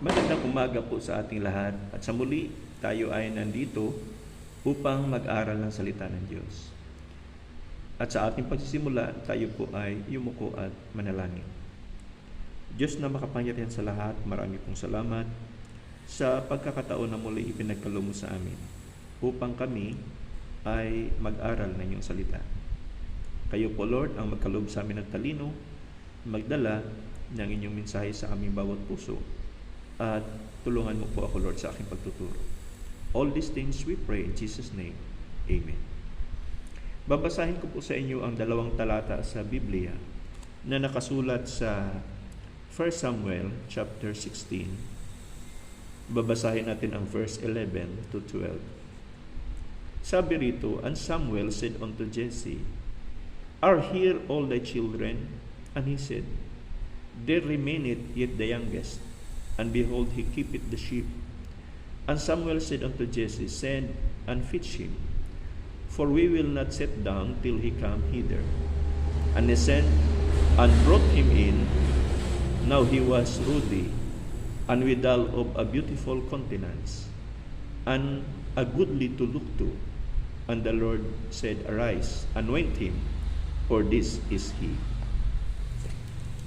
Magandang umaga po sa ating lahat at sa muli tayo ay nandito upang mag-aral ng salita ng Diyos. At sa ating pagsisimula, tayo po ay yumuko at manalangin. Diyos na makapangyarihan sa lahat, marami pong salamat sa pagkakataon na muli ipinagkaloob mo sa amin upang kami ay mag-aral ng iyong salita. Kayo po, Lord, ang magkaloob sa amin ng talino, magdala ng inyong mensahe sa aming bawat puso, at tulungan mo po ako, Lord, sa aking pagtuturo. All these things we pray in Jesus' name. Amen. Babasahin ko po sa inyo ang dalawang talata sa Biblia na nakasulat sa 1 Samuel chapter 16. Babasahin natin ang verse 11 to 12. Sabi rito, "And Samuel said unto Jesse, Are here all thy children? And he said, There remaineth yet the youngest, and behold, he keepeth the sheep. And Samuel said unto Jesse, Send and fetch him, for we will not sit down till he come hither. And he sent and brought him in. Now he was ruddy, and withal of a beautiful countenance, and a goodly to look to. And the Lord said, Arise, anoint him, for this is he."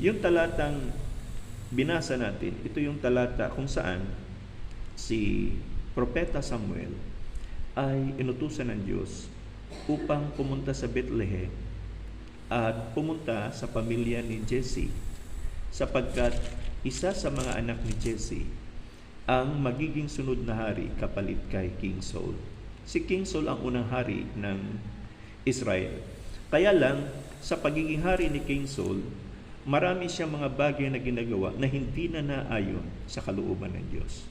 Yung talatang binasa natin, ito yung talata kung saan si Propeta Samuel ay inutusan ng Diyos upang pumunta sa Bethlehem at pumunta sa pamilya ni Jesse, sapagkat isa sa mga anak ni Jesse ang magiging sunod na hari kapalit kay King Saul. Si King Saul ang unang hari ng Israel. Kaya lang, sa pagiging hari ni King Saul, marami siyang mga bagay na ginagawa na hindi na naayon sa kalooban ng Diyos.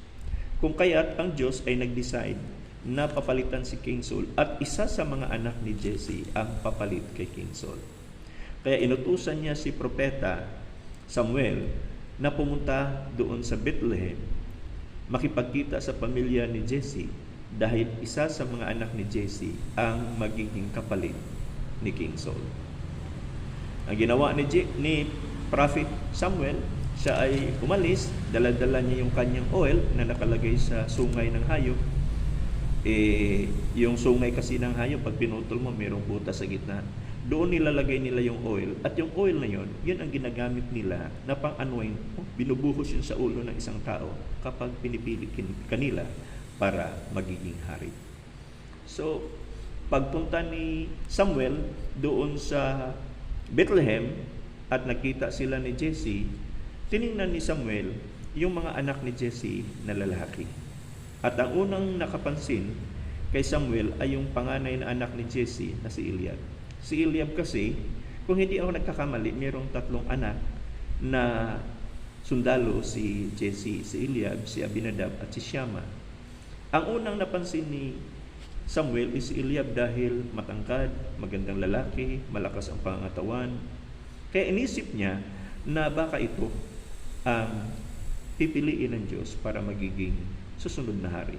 Kung kaya't ang Diyos ay nag-decide na papalitan si King Saul at isa sa mga anak ni Jesse ang papalit kay King Saul. Kaya inutusan niya si Propeta Samuel na pumunta doon sa Bethlehem, makipagkita sa pamilya ni Jesse dahil isa sa mga anak ni Jesse ang magiging kapalit ni King Saul. Ang ginawa ni Prophet Samuel, siya ay umalis, dala-dala niya yung kanyang oil na nakalagay sa sungay ng hayop. Yung sungay kasi ng hayop, pag pinutol mo, mayroong butas sa gitna. Doon nilalagay nila yung oil, at yung oil na yun ang ginagamit nila na pang-anoint. Binubuhos yun sa ulo ng isang tao kapag pinipili kanila para magiging hari. So, pagpunta ni Samuel doon sa Bethlehem at nakita sila ni Jesse, tiningnan ni Samuel yung mga anak ni Jesse na lalaki. At ang unang nakapansin kay Samuel ay yung panganay na anak ni Jesse na si Eliab. Si Eliab kasi, kung hindi ako nagkakamali, mayroong 3 anak na sundalo, si Jesse, si Eliab, si Abinadab at si Shammah. Ang unang napansin ni Samuel is si Eliab dahil matangkad, magandang lalaki, malakas ang pangangatawan. Kaya inisip niya na baka ito ang pipiliin ng Diyos para magiging susunod na hari.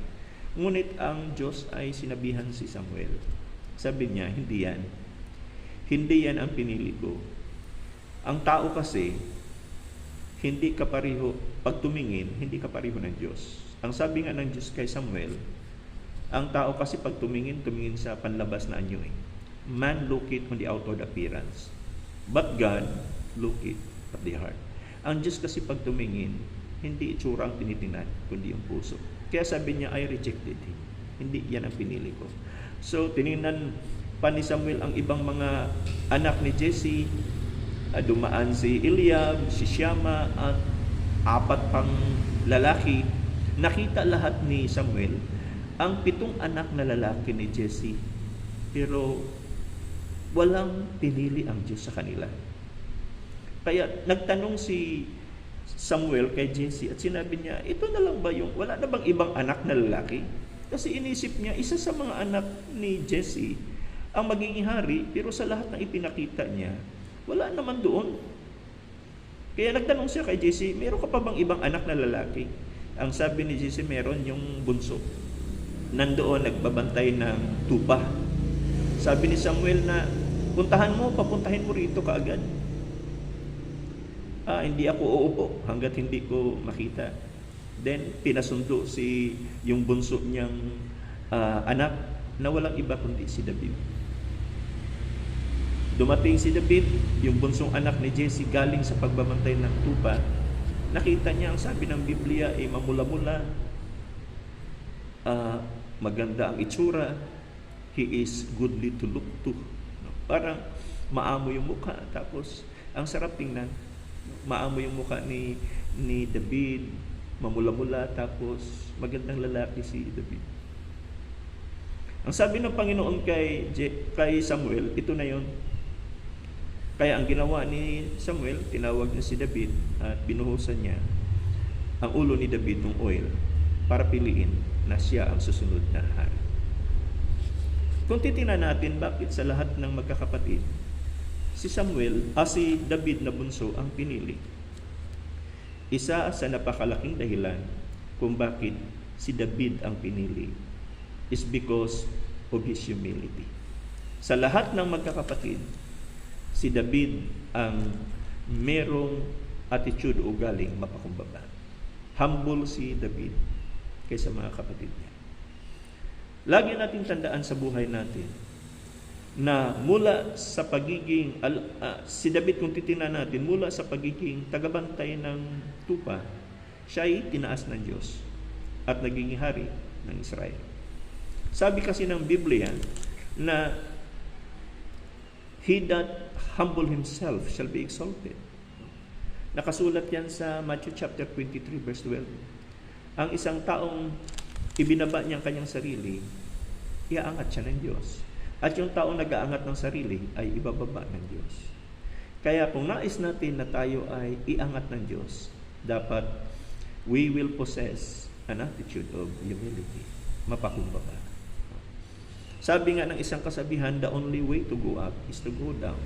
Ngunit ang Diyos ay sinabihan si Samuel. Sabi niya, hindi yan. Hindi yan ang pinili ko. Ang tao kasi, hindi kapareho, pag tumingin, hindi kapareho ng Diyos. Ang sabi nga ng Diyos kay Samuel, ang tao kasi pag tumingin sa panlabas na anyo. Man looketh on the outward appearance, but God looketh at the heart. Ang Diyos kasi pag tumingin, hindi itsura ang tinitingnan, kundi yung puso. Kaya sabi niya, I rejected him. Hindi yan ang pinili ko. So, tiningnan pa ni Samuel ang ibang mga anak ni Jesse. Dumaan si Eliab, si Shammah, at 4 pang lalaki. Nakita lahat ni Samuel ang 7 anak na lalaki ni Jesse, pero walang pinili ang Diyos sa kanila. Kaya nagtanong si Samuel kay Jesse at sinabi niya, ito na lang ba yung, wala na bang ibang anak na lalaki? Kasi inisip niya, isa sa mga anak ni Jesse ang magiging hari, pero sa lahat ng ipinakita niya, wala naman doon. Kaya nagtanong siya kay Jesse, meron ka pa bang ibang anak na lalaki? Ang sabi ni Jesse, meron, yung bunso. Nandoon nagbabantay ng tupa. Sabi ni Samuel na, papuntahin mo rito kaagad. Hindi ako uupo hanggat hindi ko makita. Then pinasundo yung bunso niyang anak na walang iba kundi si David. Dumating si David, yung bunsong anak ni Jesse, galing sa pagbabantay ng tupa. Nakita niya, ang sabi ng Biblia ay mamula-mula, maganda ang itsura, he is goodly to look to. Parang maamo yung mukha, tapos ang sarap tingnan. Maamo yung mukha ni David, mamula-mula, tapos magandang lalaki si David. Ang sabi ng Panginoon kay Samuel, ito na yon. Kaya ang ginawa ni Samuel, tinawag niya si David at binuhusan niya ang ulo ni David ng oil para piliin na siya ang susunod na hari. Kung titingnan natin bakit sa lahat ng magkakapatid, si David na bunso ang pinili. Isa sa napakalaking dahilan kung bakit si David ang pinili is because of his humility. Sa lahat ng magkakapatid, si David ang merong attitude o galing mapakumbaba. Humble si David kaysa mga kapatid niya. Lagi nating tandaan sa buhay natin na mula sa pagiging, si David kung titingnan natin, mula sa pagiging tagabantay ng tupa, siya ay tinaas ng Diyos at naging hari ng Israel. Sabi kasi ng Biblia na he that humble himself shall be exalted. Nakasulat yan sa Matthew chapter 23 verse 12. Ang isang taong ibinaba niya ang kanyang sarili, iaangat siya ng Diyos. At yung taong nag-aangat ng sarili ay ibababa ng Diyos. Kaya kung nais natin na tayo ay iangat ng Diyos, dapat we will possess an attitude of humility, mapakumbaba. Sabi nga ng isang kasabihan, the only way to go up is to go down.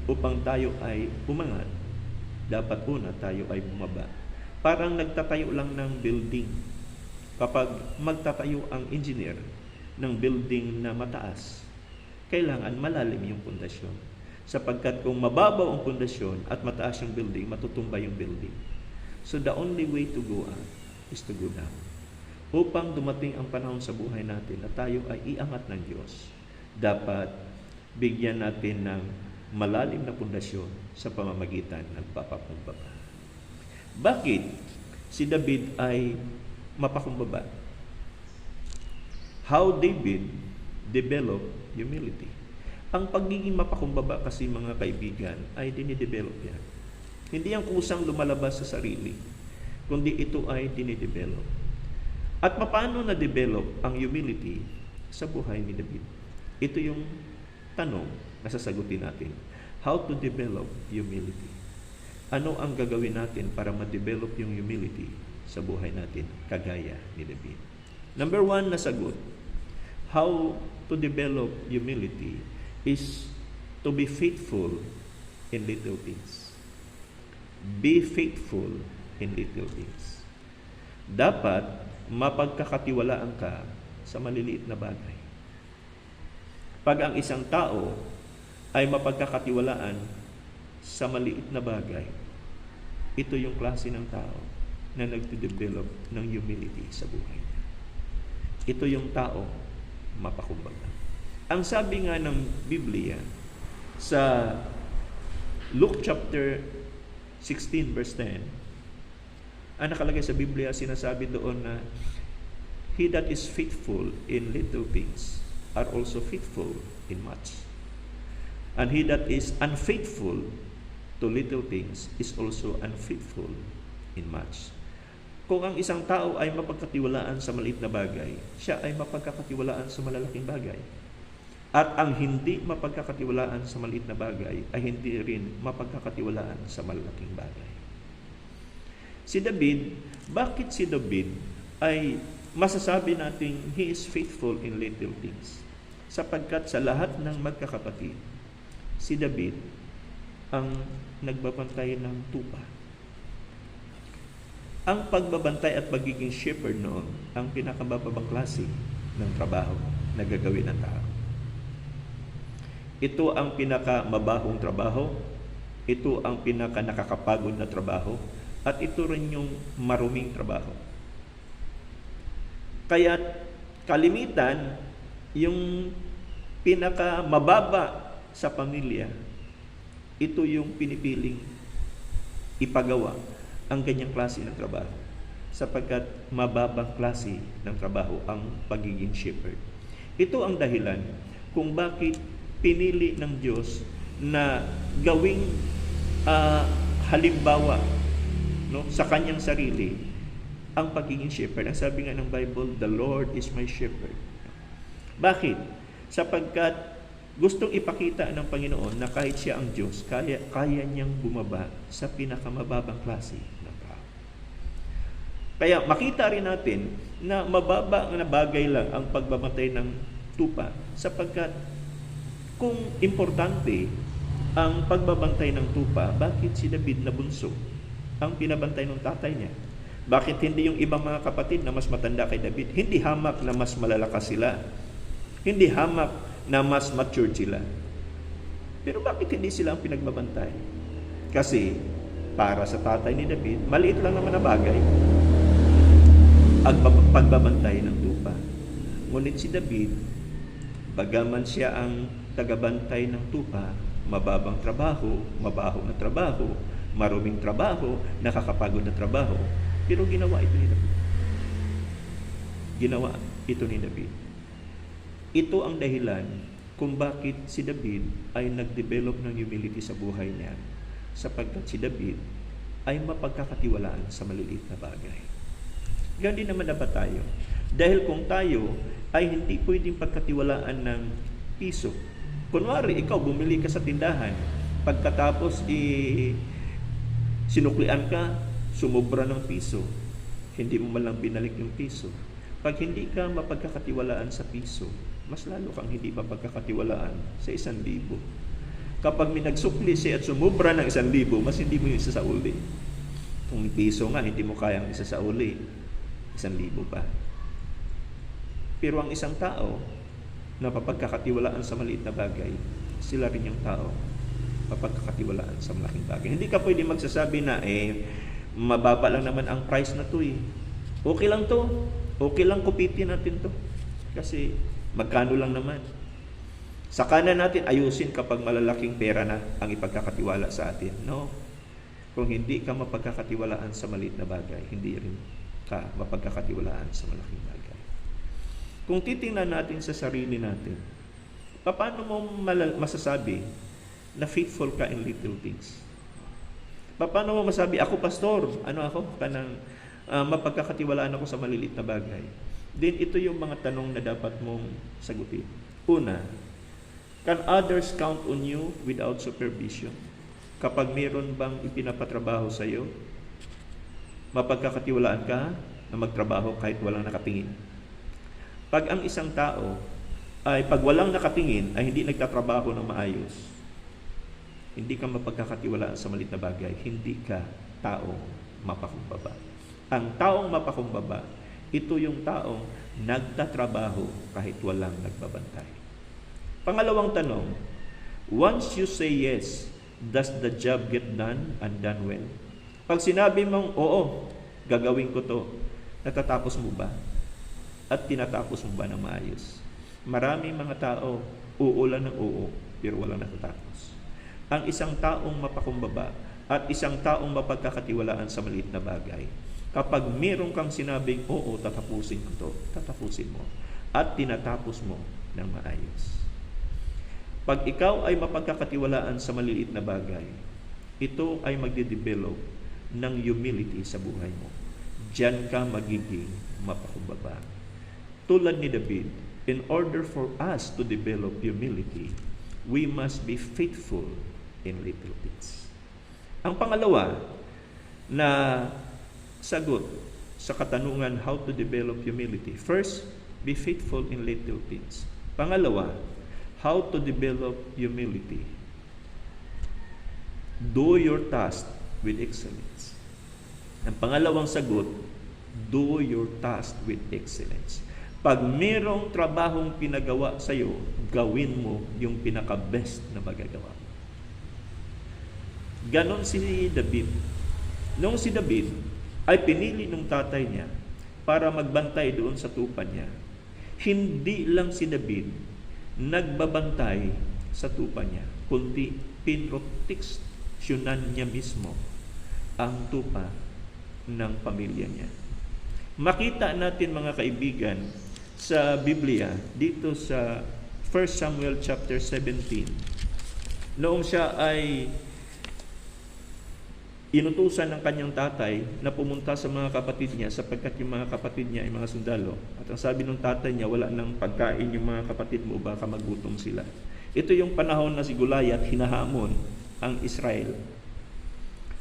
Upang tayo ay umangat, dapat una tayo ay bumaba. Parang nagtatayo lang ng building. Kapag magtatayo ang engineer ng building na mataas, kailangan malalim yung pundasyon. Sapagkat kung mababaw ang pundasyon at mataas yung building, matutumba yung building. So the only way to go up is to go down. Upang dumating ang panahon sa buhay natin na tayo ay iangat ng Diyos, dapat bigyan natin ng malalim na pundasyon sa pamamagitan ng papakumbaba. Bakit si David ay mapakumbaba? How David developed humility. Ang pagiging mapakumbaba kasi, mga kaibigan, ay dinidevelop yan. Hindi yan kusang lumalabas sa sarili, kundi ito ay dinidevelop. At paano na-develop ang humility sa buhay ni David? Ito yung tanong na sasagutin natin. How to develop humility? Ano ang gagawin natin para ma-develop yung humility sa buhay natin, kagaya ni David? Number 1 na sagot, how to develop humility is to be faithful in little things. Be faithful in little things. Dapat mapagkakatiwalaan ka sa maliliit na bagay. Pag ang isang tao ay mapagkakatiwalaan sa maliit na bagay, ito yung klase ng tao na nagde-develop ng humility sa buhay niya. Ito yung tao mapakumbaga. Ang sabi nga ng Biblia sa Luke chapter 16 verse 10, ang nakalagay sa Biblia, sinasabi doon na he that is faithful in little things are also faithful in much. And he that is unfaithful to little things is also unfaithful in much. Kung ang isang tao ay mapagkatiwalaan sa maliit na bagay, siya ay mapagkakatiwalaan sa malalaking bagay. At ang hindi mapagkakatiwalaan sa maliit na bagay ay hindi rin mapagkakatiwalaan sa malalaking bagay. Si David, bakit si David ay masasabi nating he is faithful in little things? Sapagkat sa lahat ng magkakapatid, si David ang nagbabantay ng tupa. Ang pagbabantay at pagiging shepherd noon ang pinakamababang klase ng trabaho na gagawin ng tao. Ito ang pinakamabahong trabaho, ito ang pinakanakakapagod na trabaho, at ito rin yung maruming trabaho. Kaya kalimitan, yung pinakamababa sa pamilya, ito yung pinipiling ipagawa ang ganyang klase ng trabaho, sapagkat mababang klase ng trabaho ang pagiging shepherd. Ito ang dahilan kung bakit pinili ng Diyos na gawing halimbawa, no, sa kanyang sarili ang pagiging shepherd. Ang sabi nga ng Bible, the Lord is my shepherd. Bakit? Sapagkat gustong ipakita ng Panginoon na kahit siya ang Diyos, kaya niyang bumaba sa pinakamababang klase ng tao. Kaya makita rin natin na mababa na bagay lang ang pagbamatay ng tupa, sapagkat kung importante ang pagbabantay ng tupa, bakit si David na bunso ang pinabantay ng tatay niya? Bakit hindi yung ibang mga kapatid na mas matanda kay David? Hindi hamak na mas malalakas sila. Hindi hamak na mas mature sila. Pero bakit hindi sila ang pinagbabantay? Kasi para sa tatay ni David, maliit lang naman na bagay ang pagbabantay ng tupa. Ngunit si David, bagaman siya ang tagabantay ng tupa, mababang trabaho, mabaho na trabaho, maruming trabaho, nakakapagod na trabaho, pero ginawa ito ni David. Ginawa ito ni David. Ito ang dahilan kung bakit si David ay nag-develop ng humility sa buhay niya, sapagkat si David ay mapagkakatiwalaan sa maliliit na bagay. Ganyan din naman dapat tayo. Dahil kung tayo ay hindi pwedeng pagkatiwalaan ng piso. Kunwari, ikaw bumili ka sa tindahan, pagkatapos sinuklian ka, sumobra ng piso, hindi mo man lang binalik yung piso. Pag hindi ka mapagkakatiwalaan sa piso, mas lalo kang hindi mapagkakatiwalaan sa 1,000. Kapag may nagsukli siya at sumobra ng 1,000, mas hindi mo yung isasauli. Kung piso nga, hindi mo kayang isasauli, 1,000 pa. Pero ang isang tao na mapagkakatiwalaan sa maliit na bagay, sila rin yung tao mapagkakatiwalaan sa malaking bagay. Hindi ka pwede magsasabi na mababa lang naman ang price na to . Okay lang to. Okay lang kupitin natin to. Kasi magkano lang naman. Saka na natin ayusin kapag malalaking pera na ang ipagkakatiwala sa atin. No. Kung hindi ka mapagkakatiwalaan sa maliit na bagay, hindi rin ka mapagkakatiwalaan sa malaking bagay. Kung titingnan natin sa sarili natin, paano mo masasabi na faithful ka in little things? Paano mo masabi, ako pastor, kanang mapagkakatiwalaan ako sa maliliit na bagay? Then ito yung mga tanong na dapat mong sagutin. Una, can others count on you without supervision? Kapag mayroon bang ipinapatrabaho sa iyo, mapagkakatiwalaan ka na magtrabaho kahit walang nakatingin? Pag ang isang tao ay pag walang nakatingin ay hindi nagtatrabaho ng maayos, hindi ka mapagkakatiwalaan sa maliit na bagay, hindi ka taong mapakumbaba. Ang taong mapakumbaba, ito yung taong nagtatrabaho kahit walang nagbabantay. Pangalawang tanong, once you say yes, does the job get done and done well? Pag sinabi mong, oo, gagawin ko to, natatapos mo ba? At tinatapos mo ba ng maayos? Maraming mga tao, uulan ng oo, pero walang natatapos. Ang isang taong mapakumbaba at isang taong mapagkakatiwalaan sa maliit na bagay, kapag meron kang sinabing, oo, tatapusin ko to, tatapusin mo. At tinatapos mo ng maayos. Pag ikaw ay mapagkakatiwalaan sa maliliit na bagay, ito ay magde-develop ng humility sa buhay mo. Diyan ka magiging mapakumbaba. Tulad ni David, in order for us to develop humility, we must be faithful in little things. Ang pangalawa na sagot sa katanungan how to develop humility. First, be faithful in little things. Pangalawa, how to develop humility. Do your task with excellence. Ang pangalawang sagot, do your task with excellence. Pag mayroong trabahong pinagawa sa iyo, gawin mo yung pinaka-best na magagawa mo. Ganon si David. Noong si David ay pinili ng tatay niya para magbantay doon sa tupa niya. Hindi lang si David nagbabantay sa tupa niya, kundi pinroteksyonan niya mismo ang tupa ng pamilya niya. Makita natin mga kaibigan sa Biblia dito sa 1 Samuel chapter 17, noong siya ay inutusan ng kanyang tatay na pumunta sa mga kapatid niya sapagkat yung mga kapatid niya ay mga sundalo. At ang sabi ng tatay niya, wala nang pagkain yung mga kapatid mo, baka magutom sila. Ito yung panahon na si Goliath hinahamon ang Israel.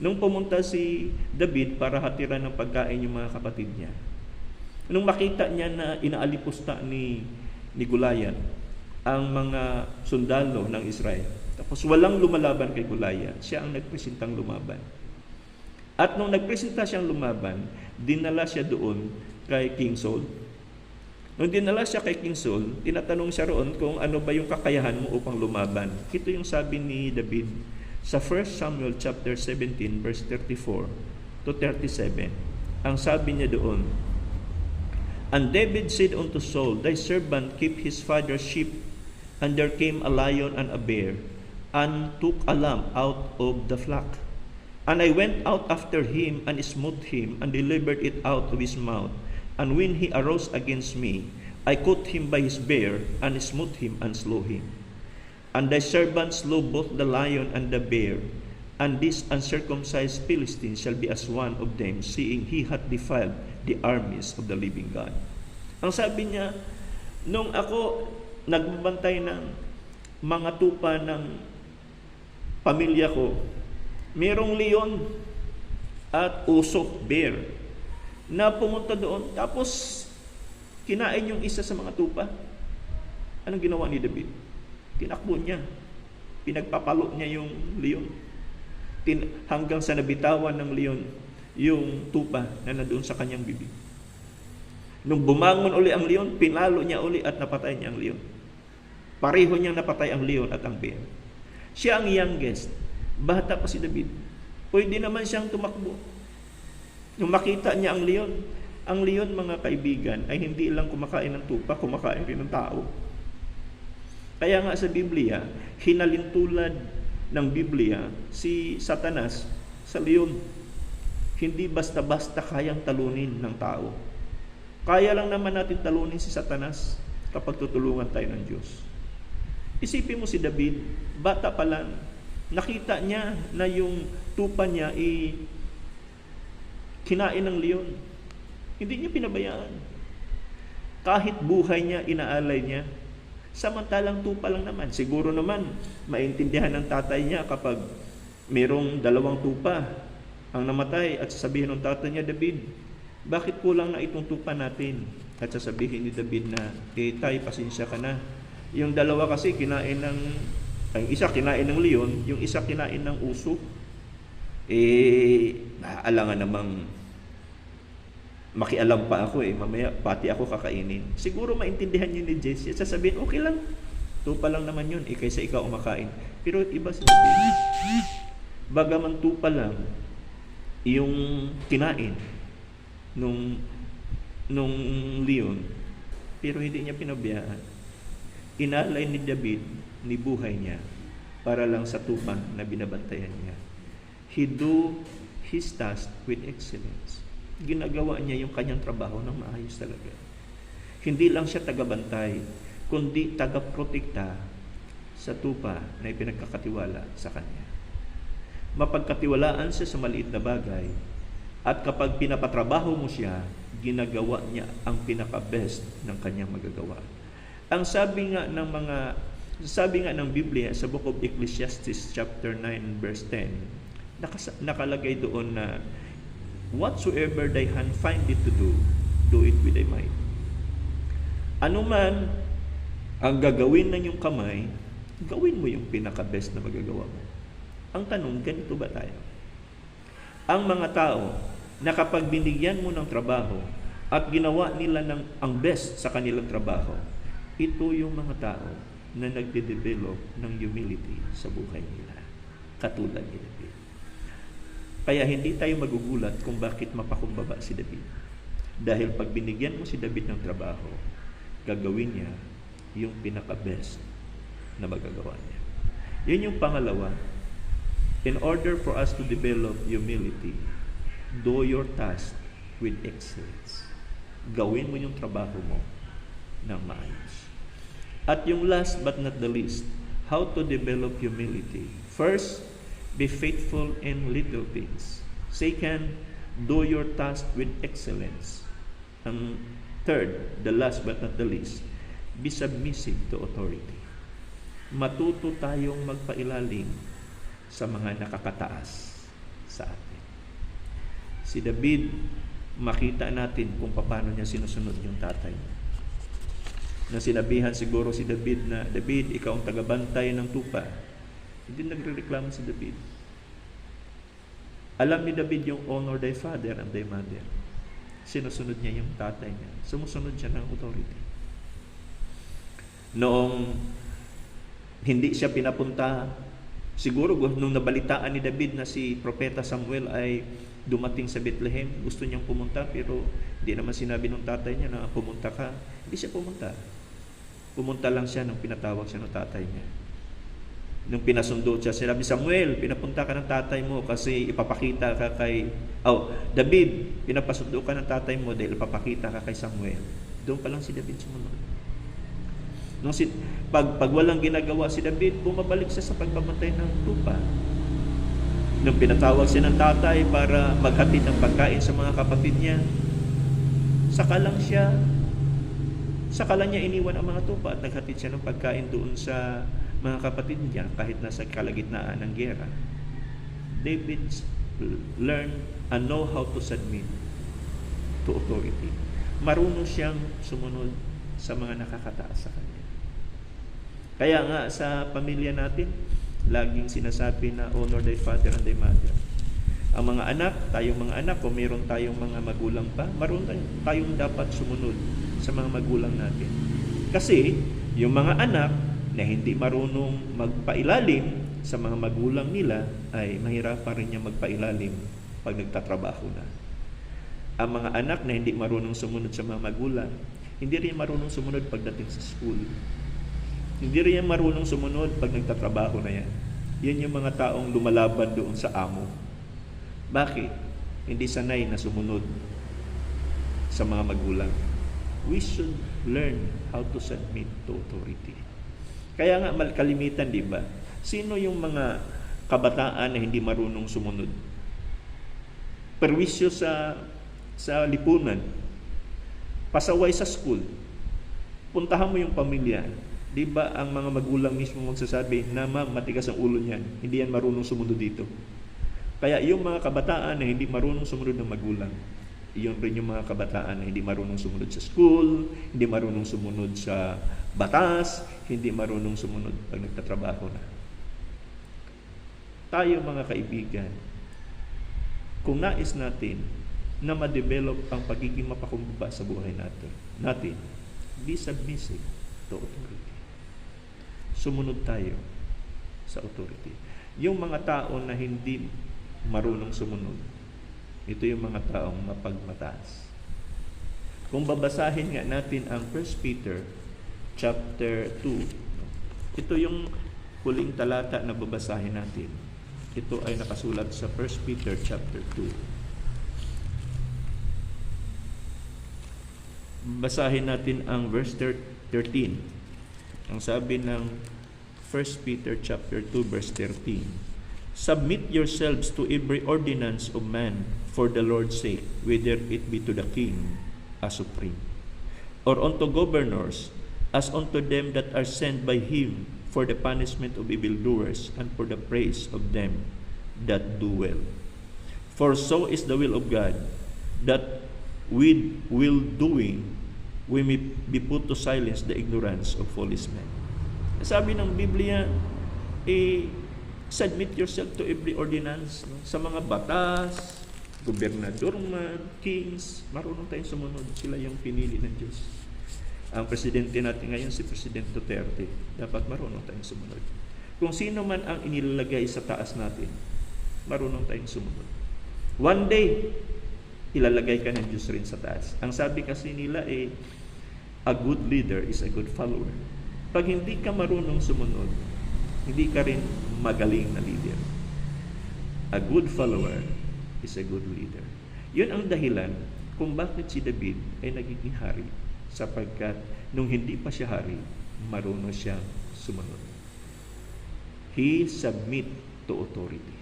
Nung pumunta si David para hatiran ng pagkain yung mga kapatid niya, nung makita niya na inaalipusta ni Goliath ang mga sundalo ng Israel, tapos walang lumalaban kay Goliath, siya ang nagpresentang lumaban. At nung nagpresenta siyang lumaban, dinala siya doon kay King Saul. Nung dinala siya kay King Saul, tinatanong siya roon kung ano ba yung kakayahan mo upang lumaban. Ito yung sabi ni David sa 1 Samuel chapter 17 verse 34 to 37. Ang sabi niya doon, "And David said unto Saul, Thy servant keep his father's sheep, and there came a lion and a bear, and took a lamb out of the flock. And I went out after him, and smote him, and delivered it out of his mouth. And when he arose against me, I caught him by his bear, and smote him, and slew him. And thy servant slew both the lion and the bear, and this uncircumcised Philistine shall be as one of them, seeing he hath defiled the armies of the living God." Ang sabi niya, nung ako nagbabantay ng mga tupa ng pamilya ko, merong leon at uso, bear, na pumunta doon, tapos kinain yung isa sa mga tupa. Anong ginawa ni David? Tinakbo niya. Pinagpapalo niya yung leon. Hanggang sa nabitawan ng leon yung tupa na nandoon sa kanyang bibig. Nung bumangon uli ang leon, pinalo niya uli at napatay niya ang leon. Pareho niyang napatay ang leon at ang bear. Siya ang youngest. Bata pa si David. Pwede naman siyang tumakbo. Nung makita niya ang leon mga kaibigan, ay hindi lang kumakain ng tupa, kumakain rin ng tao. Kaya nga sa Biblia, hinalintulad ng Biblia si Satanas sa leon. Hindi basta-basta kayang talunin ng tao. Kaya lang naman natin talunin si Satanas kapag tutulungan tayo ng Diyos. Isipin mo si David, bata pa lang, nakita niya na yung tupa niya kinain ng leon. Hindi niya pinabayaan. Kahit buhay niya, inaalay niya. Samantalang tupa lang naman. Siguro naman, maintindihan ng tatay niya kapag mayroong 2 tupa ang namatay at sasabihin ng tatay niya, David, bakit kulang na itong tupa natin? At sasabihin ni David na, tay, pasensya ka na. Yung 2 kasi kinain ng, ang isa kinain ng leon, yung isa kinain ng uso. Alangan namang makialam pa ako mamaya pati ako kakainin. Siguro maintindihan niyo ni Jesse at sasabihin, okay lang, tupa lang naman yun, kaysa ikaw umakain. Pero iba si David. Bagaman tupa lang yung kinain nung leon, pero hindi niya pinabayaan. Inalay ni David ni buhay niya para lang sa tupa na binabantayan niya. He do his task with excellence. Ginagawa niya yung kanyang trabaho ng maayos talaga. Hindi lang siya tagabantay, kundi tagaprotekta sa tupa na ipinagkakatiwala sa kanya. Mapagkatiwalaan siya sa maliit na bagay, at kapag pinapatrabaho mo siya, ginagawa niya ang pinaka-best ng kanyang magagawa. Ang sabi nga ng Biblia sa Book of Ecclesiastes chapter 9 verse 10, nakalagay doon na whatsoever thy hand find it to do, do it with thy might. Ano man ang gagawin ng iyong kamay, gawin mo yung pinaka-best na magagawa mo. Ang tanong, ganito ba tayo? Ang mga tao na kapag binigyan mo ng trabaho at ginawa nila ang best sa kanilang trabaho, ito yung mga tao na nagde-develop ng humility sa buhay nila, katulad ni David. Kaya hindi tayo magugulat kung bakit mapakumbaba si David. Dahil pag binigyan mo si David ng trabaho, gagawin niya yung pinaka-best na magagawa niya. Yun yung pangalawa. In order for us to develop humility, do your task with excellence. Gawin mo yung trabaho mo ng maayos. At yung last but not the least, how to develop humility. First, be faithful in little things. Second, do your task with excellence. And third, the last but not the least, be submissive to authority. Matuto tayong magpailalim sa mga nakakataas sa atin. Si David, makita natin kung paano niya sinusunod yung tatay niya. Na sinabihan siguro si David na, David, ikaw ang tagabantay ng tupa. Hindi nagrereklamo si David. Alam ni David yung honor thy father and thy mother. Sinusunod niya yung tatay niya. Sumusunod siya ng authority. Noong hindi siya pinapunta, siguro nung nabalitaan ni David na si Propeta Samuel ay dumating sa Bethlehem, gusto niyang pumunta, pero hindi naman sinabi ng tatay niya na pumunta ka. Hindi siya pumunta. Pumunta lang siya nung pinatawag siya ng tatay niya. Nung pinasundo siya, sinabi, Samuel, pinapunta ka ng tatay mo kasi ipapakita ka kay... David, pinapasundo ka ng tatay mo dahil ipapakita ka kay Samuel. Doon pa lang si David sumunod. Pag walang ginagawa si David, bumabalik siya sa pagbamatay ng tupa. Nung pinatawag siya ng tatay para maghatid ng pagkain sa mga kapatid niya, saka lang niya iniwan ang mga tupa at naghatid siya ng pagkain doon sa mga kapatid niya kahit nasa kalagitnaan ng giyera. David learned and know how to submit to authority. Marunong siyang sumunod sa mga nakakataas sa kanya. Kaya nga sa pamilya natin, laging sinasabi na honor thy father and thy mother. Ang mga anak, tayong mga anak, kung meron tayong mga magulang pa, marunong tayong dapat sumunod sa mga magulang natin. Kasi yung mga anak na hindi marunong magpailalim sa mga magulang nila ay mahirapan rin niya magpailalim pag nagtatrabaho na. Ang mga anak na hindi marunong sumunod sa mga magulang, hindi rin marunong sumunod pagdating sa school. Hindi rin marunong sumunod pag nagtatrabaho na yan. Yan yung mga taong lumalaban doon sa amo. Bakit? Hindi sanay na sumunod sa mga magulang. We should learn how to submit to authority. Kaya nga kalimitan, di ba? Sino yung mga kabataan na hindi marunong sumunod? Perwisyo sa lipunan. Pasaway sa school. Puntahan mo yung pamilya. Di ba ang mga magulang mismo magsasabi na ma'am, matigas ang ulo niyan. Hindi yan marunong sumunod dito. Kaya yung mga kabataan na hindi marunong sumunod ng magulang, iyon rin yung mga kabataan na hindi marunong sumunod sa school, hindi marunong sumunod sa batas, hindi marunong sumunod pag nagtatrabaho na. Tayo mga kaibigan, kung nais natin na ma-develop ang pagiging mapakumbaba sa buhay natin, be submissive to authority. Sumunod tayo sa authority. Yung mga tao na hindi marunong sumunod, ito yung mga taong mapagmataas. Kung babasahin nga natin ang 1 Peter chapter 2, ito yung huling talata na babasahin natin. Ito ay nakasulat sa 1 Peter chapter 2. Basahin natin ang verse 13. Ang sabi ng 1 Peter chapter 2 verse 13. Submit yourselves to every ordinance of man for the Lord's sake, whether it be to the king as supreme, or unto governors, as unto them that are sent by him for the punishment of evildoers and for the praise of them that do well. For so is the will of God, that with will doing we may be put to silence the ignorance of foolish men. Sabi ng Biblia, submit yourself to every ordinance, no? Sa mga batas, gobernador man, kings, marunong tayong sumunod. Sila yung pinili ng Diyos. Ang presidente natin ngayon, si President Duterte, dapat marunong tayong sumunod. Kung sino man ang inilalagay sa taas natin, marunong tayong sumunod. One day, ilalagay ka ng Diyos rin sa taas. Ang sabi kasi nila a good leader is a good follower. Pag hindi ka marunong sumunod, hindi ka rin magaling na leader. A good follower is a good leader. Yun ang dahilan kung bakit si David ay nagiging hari, sapagkat nung hindi pa siya hari, marunong siyang sumunod. He submit to authority.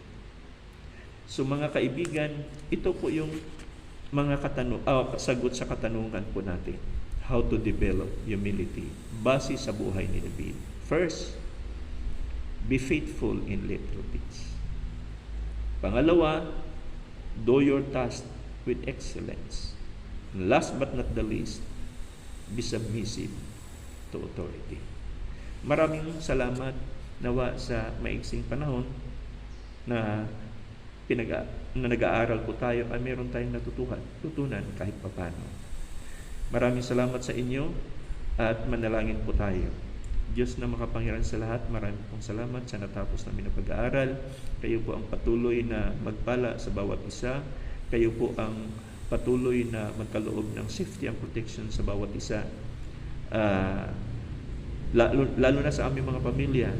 So mga kaibigan, ito po yung mga sagot sa katanungan po natin. How to develop humility base sa buhay ni David. First, be faithful in little things. Pangalawa, do your task with excellence. And last but not the least, be submissive to authority. Maraming salamat nawa sa maiksing panahon na nag-aaral po tayo ay meron tayong natutunan kahit papano. Maraming salamat sa inyo at manalangin po tayo. Diyos na makapangyarihan sa lahat, maraming pong salamat sa natapos namin na pag-aaral. Kayo po ang patuloy na magpala sa bawat isa. Kayo po ang patuloy na magkaloob ng safety and protection sa bawat isa. Lalo na sa aming mga pamilya.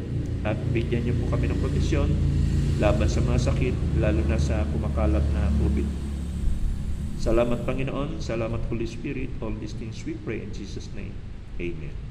At bigyan niyo po kami ng proteksyon laban sa mga sakit, lalo na sa kumakalat na COVID. Salamat Panginoon, salamat Holy Spirit. All these things we pray in Jesus' name. Amen.